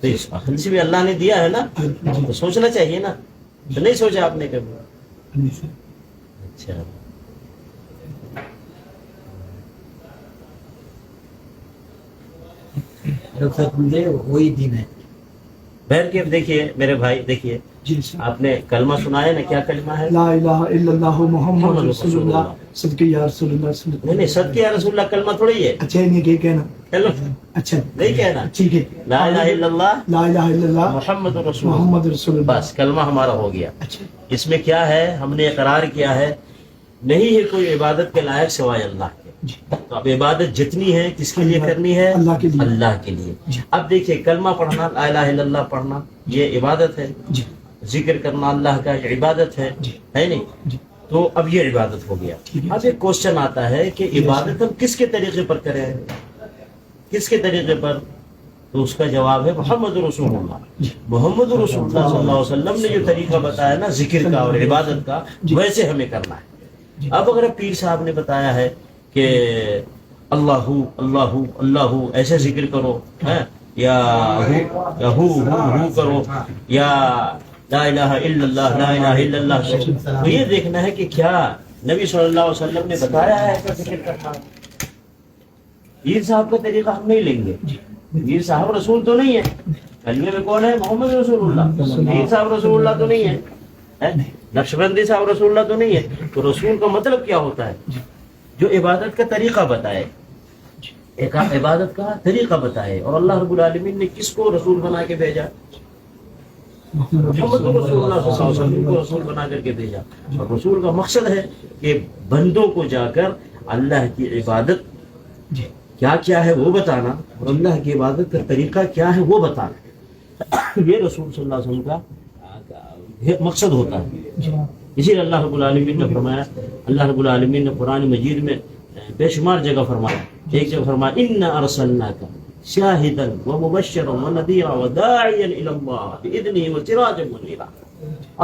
تو اس عقل سے بھی اللہ نے دیا ہے نا, تو سوچنا چاہیے نا, تو نہیں سوچا آپ نے کبھی؟ اچھا وہی دین ہے. بہرکیف دیکھیے میرے بھائی, دیکھیے جی سر, آپ نے کلمہ سنا ہے نا, کیا کلمہ ہے؟ لا الہ الا اللہ محمد رسول اللہ, صدقے یا رسول اللہ صلی اللہ. نہیں نہیں, صدقے یا رسول اللہ کلمہ تھوڑی ہے. اچھا نہیں کہ کہنا, چلو اچھا نہیں کہنا, ٹھیک ہے, لا الہ الا اللہ لا الہ الا اللہ محمد رسول اللہ, محمد رسول اللہ. بس کلمہ ہمارا ہو گیا. اچھا اس میں کیا ہے, ہم نے اقرار کیا ہے نہیں ہے کوئی عبادت کے لائق سوائے اللہ کے. جی تو اب عبادت جتنی ہے کس کے لیے کرنی ہے؟ اللہ کے لیے. اللہ کے لیے. جی. اب دیکھیے کلمہ پڑھنا, لا الہ الا اللہ پڑھنا, یہ عبادت ہے. جی ذکر کرنا اللہ کا یہ عبادت ہے, جی. ہے نہیں؟ جی تو اب یہ عبادت ہو گیا. ٹھیک ہے. اب ایک کوشچن آتا ہے کہ عبادت ہم کس کے طریقے پر کریں, کس کے طریقے پر؟ تو اس کا جواب ہے محمد رسول اللہ. محمد رسول اللہ صلی اللہ علیہ وسلم نے جو طریقہ بتایا نا ذکر کا اور عبادت کا, ویسے ہمیں کرنا ہے. اب اگر پیر صاحب نے بتایا ہے کہ اللہ اللہ اللہ ایسے ذکر کرو, یا ہو کرو, یا لا الہ الا اللہ لا الہ الا اللہ کرو, تو یہ دیکھنا ہے کہ کیا نبی صلی اللہ علیہ وسلم نے بتایا ہے ایسا ذکر کرنا. پیر صاحب کا طریقہ ہم نہیں لیں گے. پیر صاحب رسول تو نہیں ہے, کلمے میں کون ہے؟ محمد رسول اللہ. پیر صاحب رسول اللہ تو نہیں ہے, نقشبندی صاحب رسول اللہ تو نہیں ہے. تو رسول کا مطلب کیا ہوتا ہے؟ جو عبادت کا طریقہ بتائے, ایک عبادت کا طریقہ بتائے. اور اللہ رب العالمین نے کس کو رسول بنا کے بھیجا؟ محمد رسول اللہ صلی اللہ علیہ وسلم کو رسول بنا کر کے بھیجا. اور رسول کا مقصد ہے کہ بندوں کو جا کر اللہ کی عبادت کیا کیا ہے وہ بتانا, اور اللہ کی عبادت کا طریقہ کیا ہے وہ بتانا. یہ رسول صلی اللہ علیہ وسلم کا مقصد ہوتا ہے. اسی لیے اللہ رب العالمین نے فرمایا, اللہ رب العالمین نے قرآن مجید میں بے شمار جگہ فرمایا. ایک جگہ فرمایا انا ارسلناک شاہدا ومبشرا ونذیرا وداعیا الی اللہ باذنہ وسراجا منیرا.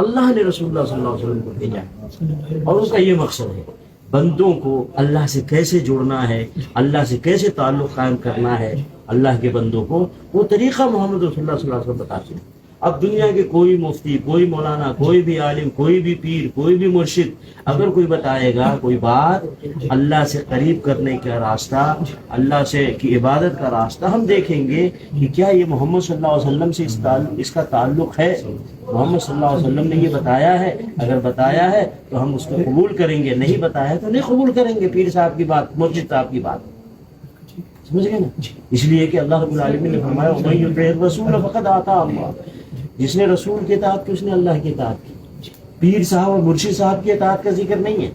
اللہ نے رسول اللہ صلی اللہ علیہ وسلم کو بھیجا ہے, اور اس کا یہ مقصد ہے بندوں کو اللہ سے کیسے جڑنا ہے, اللہ سے کیسے تعلق قائم کرنا ہے. اللہ کے بندوں کو وہ طریقہ محمد رسول اللہ صلی اللہ علیہ وسلم بتاتے ہیں. اب دنیا کے کوئی مفتی, کوئی مولانا, کوئی بھی عالم, کوئی بھی پیر, کوئی بھی مرشد اگر کوئی بتائے گا کوئی بات اللہ سے قریب کرنے کا راستہ, اللہ سے کی عبادت کا راستہ, ہم دیکھیں گے کہ کیا یہ محمد صلی اللہ علیہ وسلم سے اس کا تعلق ہے. محمد صلی اللہ علیہ وسلم نے یہ بتایا ہے, اگر بتایا ہے تو ہم اس کو قبول کریں گے, نہیں بتایا ہے تو نہیں قبول کریں گے. پیر صاحب کی بات, مرشد صاحب کی بات, سمجھ گئے نا. اس لیے کہ اللہ رب العالمین نے فرمایا وَمَن يُطِعِ الرَّسُولَ فَقَدْ أَطَاعَ اللَّهَ, جس نے رسول کی اطاعت کی اس نے اللہ کی اطاعت کی. پیر صاحب اور مرشد صاحب کی اطاعت کا ذکر نہیں ہے.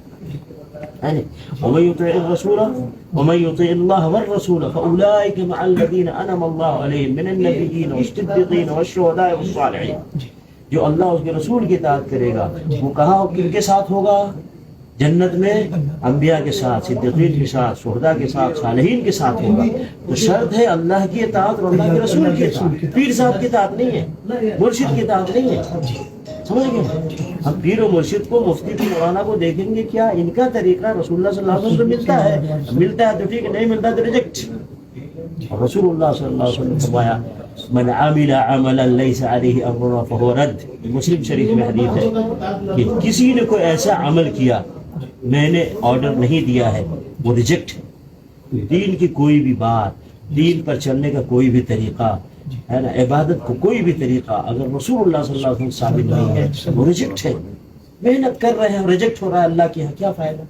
وَمَن يُطِعِ الرَّسُولَ وَمَن يُطِعِ اللَّهَ وَالرَّسُولَ فَأُولَٰئِكَ مَعَ الَّذِينَ أَنْعَمَ اللَّهُ عَلَيْهِم مِّنَ النَّبِيِّينَ وَالصِّدِّيقِينَ وَالشُّهَدَاءِ وَالصَّالِحِينَ. جو اللہ اس کے رسول کی اطاعت کرے گا وہ کہاں کن کے ساتھ ہوگا؟ جنت میں انبیاء کے ساتھ, صدیقین کے ساتھ, شہداء کے ساتھ, صالحین کے ساتھ ہوگا. تو شرط ہے اللہ کی اطاعت اور اللہ کے رسول کی اطاعت. پیر صاحب کی اطاعت نہیں ہے, مرشد کی اطاعت نہیں ہے. سمجھ گئے؟ ہم پیر و مرشد کو, مفتی کو, مولانا کو دیکھیں گے کیا ان کا طریقہ رسول اللہ صلی اللہ علیہ وسلم ملتا ہے. ملتا ہے تو ٹھیک ہے, نہیں ملتا تو ریجیکٹ. رسول اللہ صلی اللہ علیہ وسلم فرمایا من عمل عملا لیس علیہ امرنا فہو رد. مسلم شریف میں حدیث ہے کہ کسی نے کوئی ایسا عمل کیا میں نے آرڈر نہیں دیا ہے وہ ریجیکٹ. دین کی کوئی بھی بات, دین پر چلنے کا کوئی بھی طریقہ ہے نا, عبادت کو کوئی بھی طریقہ اگر رسول اللہ صلی اللہ علیہ وسلم ثابت نہیں ہے وہ ریجیکٹ ہے. محنت کر رہے ہیں, ریجیکٹ ہو رہا ہے, اللہ کے یہاں کیا فائدہ؟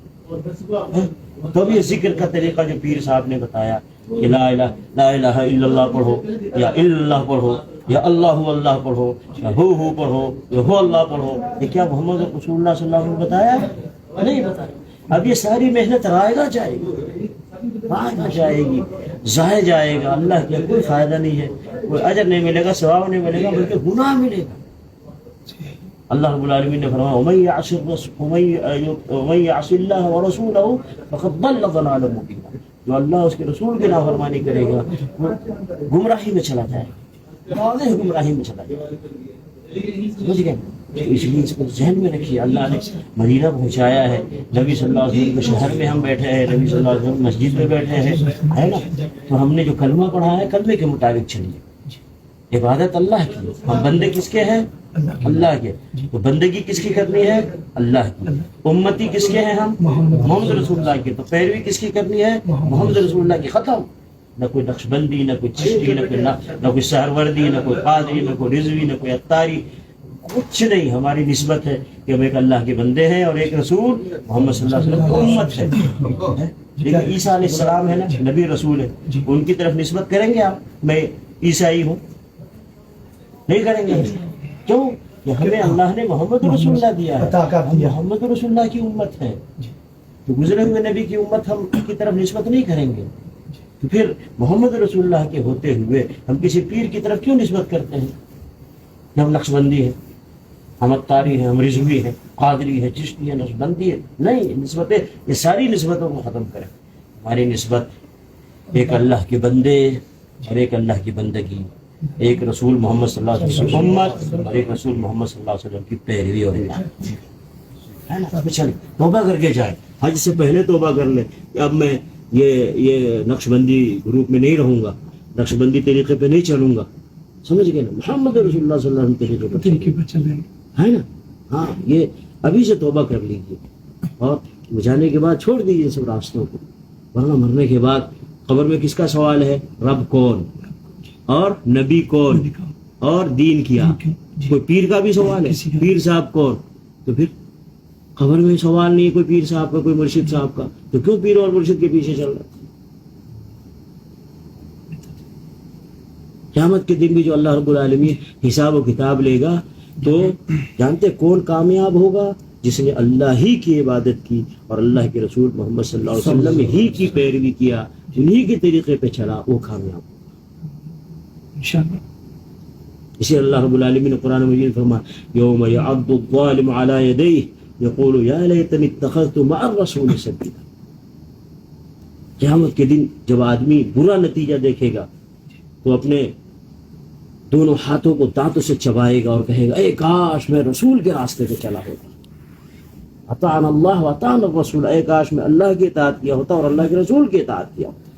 تو بھی ذکر کا طریقہ جو پیر صاحب نے بتایا کہ لا الہ الا اللہ پڑھو, یا اللہ پڑھو, یا اللہ پڑھو, یا ہو پڑھو, یا ہو اللہ پڑھو, یہ کیا محمد رسول اللہ صلی اللہ علیہ وسلم بتایا ہے؟ نہیں بتایا. اب یہ ساری محنت رائے جائے گی, جائے گی, ضائع جائے گا. اللہ کے کوئی فائدہ نہیں ہے, کوئی اجر نہیں ملے گا, ثواب نہیں ملے گا, بلکہ گناہ ملے گا. اللہ رب العالمین نے فرمایا وَمَن يَعْصِ اللَّهَ وَرَسُولَهُ فَقَدْ ضَلَّ ضَلَالًا مُبِينًا. جو اللہ اس کے رسول کی نافرمانی کرے گا وہ گمراہی میں چلا جائے گا, واضح گمراہی میں چلا جائے گا. سمجھ گئے؟ اس لیے اس کو ذہن میں رکھیے. اللہ نے مدینہ پہنچایا ہے, نبی صلی اللہ علیہ وسلم کے شہر میں ہم بیٹھے ہیں, نبی صلی اللہ علیہ وسلم مسجد میں بیٹھے ہیں, ہے نا. تو ہم نے جو کلمہ پڑھا ہے کلمے کے مطابق چلیے, عبادت اللہ کی، ہم بندے کس کے ہیں؟ اللہ کے. تو بندگی کس کی کرنی ہے؟ اللہ کی. امتی کس کے ہیں ہم؟ محمد رسول اللہ کی. تو پیروی کس کی کرنی ہے؟ محمد رسول اللہ کی. ختم. نہ کوئی نقشبندی، نہ کوئی چشتی، نہ کوئی سہروردی، نہ کوئی قادری، نہ کوئی رضوی، نہ کوئی عطاری، کچھ نہیں. ہماری نسبت ہے کہ ہم ایک اللہ کے بندے ہیں اور ایک رسول محمد صلی اللہ علیہ وسلم کی امت ہے. لیکن عیسیٰ علیہ السلام ہے نا، نبی رسول ہے، ان کی طرف نسبت کریں گے آپ؟ میں عیسائی ہوں، نہیں کریں گے. کیوں؟ کہ ہمیں اللہ نے محمد رسول اللہ دیا ہے، ہم محمد رسول اللہ کی امت ہے. تو گزرے ہوئے نبی کی امت ہم کی طرف نسبت نہیں کریں گے. تو پھر محمد رسول اللہ کے ہوتے ہوئے ہم کسی پیر کی طرف کیوں نسبت کرتے ہیں کہ ہم نقشبندی ہیں، ہم عطاری ہیں، ہم رضوی ہیں، قادری ہے، چشتی ہے، نقشبندی ہے؟ نہیں. نسبتیں، یہ ساری نسبتوں کو ختم کریں. ہماری نسبت ایک اللہ کے بندے اور ایک اللہ کی بندگی، ایک رسول محمد صلی اللہ علیہ وسلم کی امت اور ایک رسول محمد صلی اللہ علیہ وسلم کی پیروی اور عبادت ہے نا. چل توبہ کر کے جائے، حج سے پہلے توبہ کر لے کہ اب میں یہ نقشبندی گروپ میں نہیں رہوں گا، نقشبندی طریقے پہ نہیں چلوں گا. سمجھ گئے نا؟ محمد رسول اللہ صلی اللہ علیہ وسلم طریقے پہ چل رہے ہیں، ہے نا. ہاں، یہ ابھی سے توبہ کر لیجیے اور جانے کے بعد چھوڑ دیجیے سب راستوں کو. ورنہ مرنے کے بعد قبر میں کس کا سوال ہے؟ رب کون اور نبی کون اور دین کیا. کوئی پیر کا بھی سوال ہے، پیر صاحب کون. تو پھر قبر میں سوال نہیں ہے کوئی پیر صاحب کا، کوئی مرشد صاحب کا. تو کیوں پیر اور مرشد کے پیچھے چل رہا ہے؟ قیامت کے دن بھی جو اللہ رب العالمین حساب و کتاب لے گا تو جانتے کون کامیاب ہوگا؟ جس نے اللہ ہی کی عبادت کی اور اللہ کے رسول محمد صلی اللہ علیہ وسلم ہی کی پیروی کیا، انہی کے طریقے پہ چلا، وہ کامیاب ہوگا انشاءاللہ. اسی اللہ رب العالمین نے قرآن مجید فرمایا یوم یعض الظالم علی یدیہ یقول یا لیتنی اتخذت مع الرسول سبیلا. قیامت کے دن جب آدمی برا نتیجہ دیکھے گا تو اپنے دونوں ہاتھوں کو دانتوں سے چبائے گا اور کہے گا اے کاش میں رسول کے راستے پہ چلا ہوتا. اطعنا اللہ واطعنا الرسول، اے کاش میں اللہ کی اطاعت کیا ہوتا اور اللہ کے رسول کی اطاعت کیا ہوتا.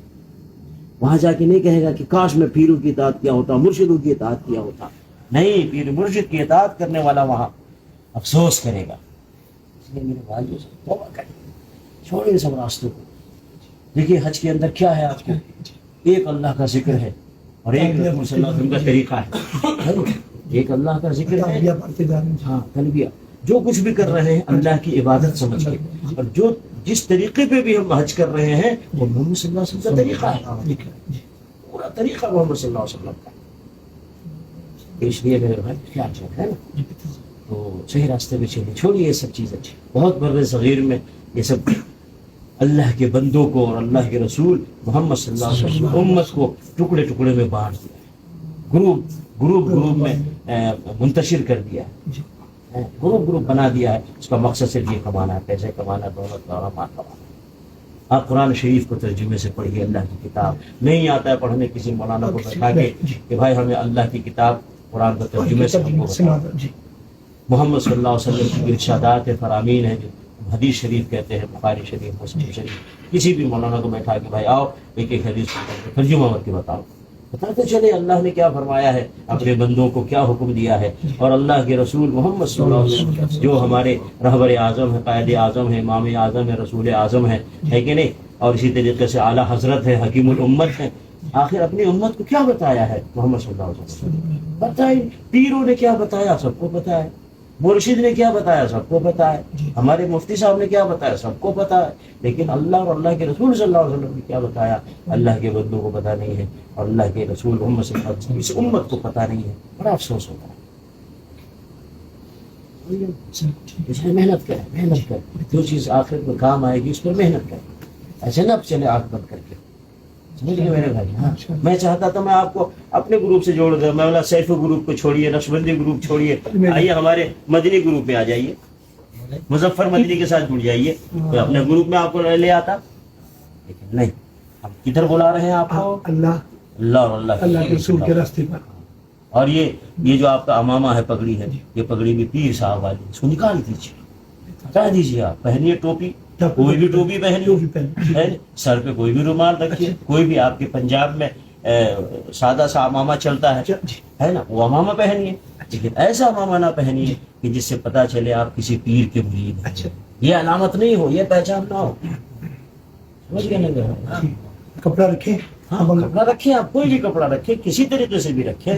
وہاں جا کے نہیں کہے گا کہ کاش میں پیروں کی اطاعت کیا ہوتا، مرشدوں کی اطاعت کیا ہوتا. نہیں، پیر مرشد کی اطاعت کرنے والا وہاں افسوس کرے گا. اس لیے میرے بھائیوں سے توبہ کریں، چھوڑیں سب راستوں کو. دیکھیے حج کے اندر کیا ہے آپ کو؟ ایک اللہ کا ذکر ہے اور ایک رسول صلی اللہ علیہ وسلم کا طریقہ ہے. ایک اللہ کا ذکر ہے، ہاں تلبیہ، جو کچھ بھی کر رہے ہیں اللہ کی عبادت سمجھ کے، اور جو جس طریقے پہ بھی ہم حج کر رہے ہیں وہ محمد صلی اللہ علیہ وسلم کا طریقہ ہے، پورا طریقہ محمد صلی اللہ علیہ وسلم کا. اس لیے میرے بھائی کیا ہے نا، تو صحیح راستے پہ چلیے، چھوڑیے یہ سب چیزیں. بہت بر صغیر میں یہ سب اللہ کے بندوں کو اور اللہ کے رسول محمد صلی اللہ علیہ وسلم امت کو ٹکڑے ٹکڑے میں بانٹ دیا، گروپ میں منتشر کر دیا ہے، گروپ بنا دیا ہے. اس کا مقصد صرف یہ کمانا ہے، پیسے کمانا، دولت کمانا، مال کمانا. آپ قرآن شریف کو ترجمے سے پڑھیے. اللہ کی کتاب نہیں آتا ہے پڑھنے کسی مولانا کو بیٹھا کے کہ بھائی ہمیں اللہ کی کتاب قرآن کو ترجمے سے محمد صلی اللہ علیہ وسلم کی ارشادات فرامین ہیں جو حدیث شریف کہتے ہیں، بخاری شریف، مسلم شریف. کسی بھی مولانا کو بیٹھا کہ بھائی آؤ ایک ایک حدیث ترجمہ کر کے بتاؤ، بتاتے چلے اللہ نے کیا فرمایا ہے، اپنے بندوں کو کیا حکم دیا ہے. اور اللہ کے رسول محمد صلی اللہ علیہ وسلم جو ہمارے رہبر اعظم ہے، قائد اعظم ہے، امام اعظم ہے، رسول اعظم ہے کہ نہیں. اور اسی طریقے سے اعلیٰ حضرت ہے، حکیم الامت ہے. آخر اپنی امت کو کیا بتایا ہے محمد صلی اللہ علیہ وسلم؟ بتائیں. پیروں نے کیا بتایا سب کو پتا ہے، مرشد نے کیا بتایا سب کو پتا ہے، ہمارے مفتی صاحب نے کیا بتایا سب کو پتا ہے. لیکن اللہ اور اللہ کے رسول صلی اللہ علیہ وسلم نے کیا بتایا اللہ کے بندوں کو پتا نہیں ہے، اور اللہ کے رسول محمد صلی اللہ علیہ وسلم اس امت کو پتا نہیں ہے. بڑا افسوس ہوتا ہے. محنت کریں، جو چیز آخرت میں کام آئے گی اس پر محنت کریں. ایسے نہ چلے آنکھ بند کر کے. سمجھ گئے میرے بھائی؟ ہاں، میں چاہتا تھا میں آپ کو اپنے گروپ سے جوڑ دوں. مولانا سیف گروپ کو چھوڑیے، نقشبندی گروپ چھوڑیے، آئیے ہمارے مدنی گروپ میں آ جائیے، مظفر مدنی کے ساتھ جڑ جائیے. تو اپنے گروپ میں آپ کو لے آتا، لیکن نہیں. ہم کدھر بلا رہے ہیں آپ کو؟ اللہ اور اللہ کے رسول کے راستے پر. اور یہ جو آپ کا امامہ ہے، پگڑی ہے، یہ پگڑی بھی پیر صاحب والی، اس کو نکال دیجیے، ہٹا دیجیے. آپ پہنیے ٹوپی، کوئی بھی ٹوپی پہنیے، سر پہ کوئی بھی رومال رکھیے. کوئی بھی آپ کے پنجاب میں سادہ سا امامہ چلتا ہے نا، وہ امامہ پہنیے، لیکن ایسا امامہ نہ پہنیے کہ جس سے پتا چلے آپ کسی پیر کے مرید ہیں۔ یہ علامت نہیں ہو، یہ پہچان نہ ہو، سمجھ گئے نا؟ کپڑا رکھیں، ہاں کپڑا رکھیں، آپ کوئی بھی کپڑا رکھیں، کسی طریقے سے بھی رکھیں،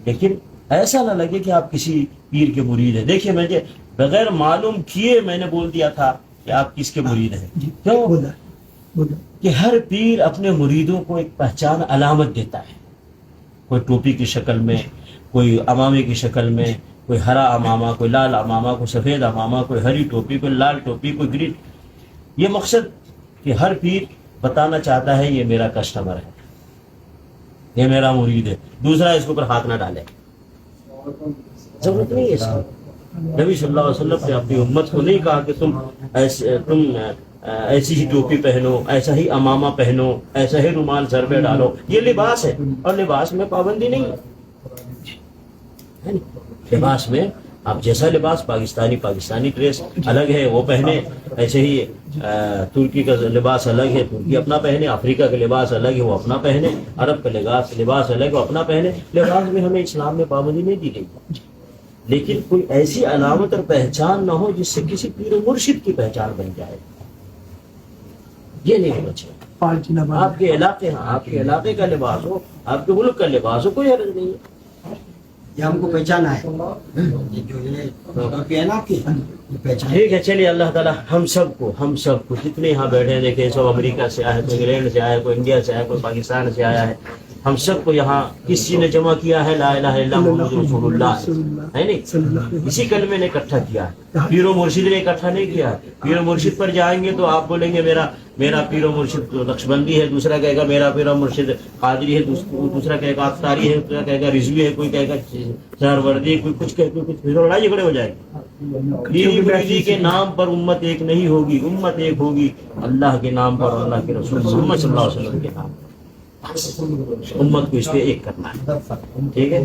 لیکن ایسا نہ لگے کہ آپ کسی پیر کے مرید ہیں۔ دیکھیے مجھے بغیر معلوم کیے میں نے بول دیا تھا کہ آپ کس کے مرید ہیں، کیوں؟ بولا کہ ہر پیر اپنے مریدوں کو ایک پہچان علامت دیتا ہے، کوئی ٹوپی کی شکل میں، کوئی امامے کی شکل میں، کوئی ہرا امامہ، کوئی لال امامہ، کوئی سفید امامہ، کوئی ہری ٹوپی، کوئی لال ٹوپی، کوئی گرین۔ یہ مقصد کہ ہر پیر بتانا چاہتا ہے یہ میرا کسٹمر ہے، یہ میرا مرید ہے، دوسرا اس کے اوپر ہاتھ نہ ڈالے، ضرورت نہیں ہے اس کی۔ نبی صلی اللہ علیہ وسلم نے اپنی امت کو نہیں کہا کہ تم ایسی ہی ٹوپی پہنو، ایسا ہی امامہ پہنو، ایسا ہی رومال سر پہ ڈالو، یہ لباس ہے اور لباس میں پابندی نہیں ہے۔ لباس میں آپ جیسا لباس، پاکستانی ڈریس الگ ہے وہ پہنے، ایسے ہی ترکی کا لباس الگ ہے، ترکی اپنا پہنے، افریقہ کا لباس الگ ہے وہ اپنا پہنے، عرب کا لباس الگ ہے وہ اپنا پہنے۔ لباس میں ہمیں اسلام میں پابندی نہیں دی گئی، لیکن کوئی ایسی علامت اور پہچان نہ ہو جس سے کسی پیر و مرشد کی پہچان بن جائے، یہ نہیں ہونا چاہیے۔ آپ کے علاقے، ہاں آپ کے علاقے کا لباس ہو، آپ کے ملک کا لباس ہو، کوئی حرج نہیں ہے، یہ ہم کو پہچانا ہے، یہ جو یہ ٹوپی ہے نا آپ کی، یہ پہچان۔ ٹھیک ہے چلیے، اللہ تعالیٰ ہم سب کو جتنے یہاں بیٹھے ہیں، دیکھیں سب امریکہ سے آئے، کوئی انگلینڈ سے آیا، کوئی انڈیا سے آیا، کوئی پاکستان سے آیا ہے، ہم سب کو یہاں کس چیز نے جمع کیا ہے؟ لا الہ الا اللہ محمد رسول اللہ ہے نہیں، اسی کلمے نے اکٹھا کیا ہے، پیر و مرشد نے اکٹھا نہیں کیا ہے۔ پیر و مرشد پر جائیں گے تو آپ بولیں گے میرا پیر و مرشد نقشبندی ہے، دوسرا کہے گا میرا پیر و مرشد قادری ہے، دوسرا کہے گا افطاری ہے، دوسرا کہے گا رضوی ہے، کوئی کہے گا سہروردی، کوئی کچھ کہے، کوئی کچھ، لڑائی جھگڑے ہو جائے گی۔ پیری مریدی کے نام پر امت ایک نہیں ہوگی، امت ایک ہوگی اللہ کے نام پر، اللہ کے رسول محمد صلی اللہ علیہ وسلم کے نام پر، امت کو اس پہ ایک کرنا ہے، ٹھیک ہے۔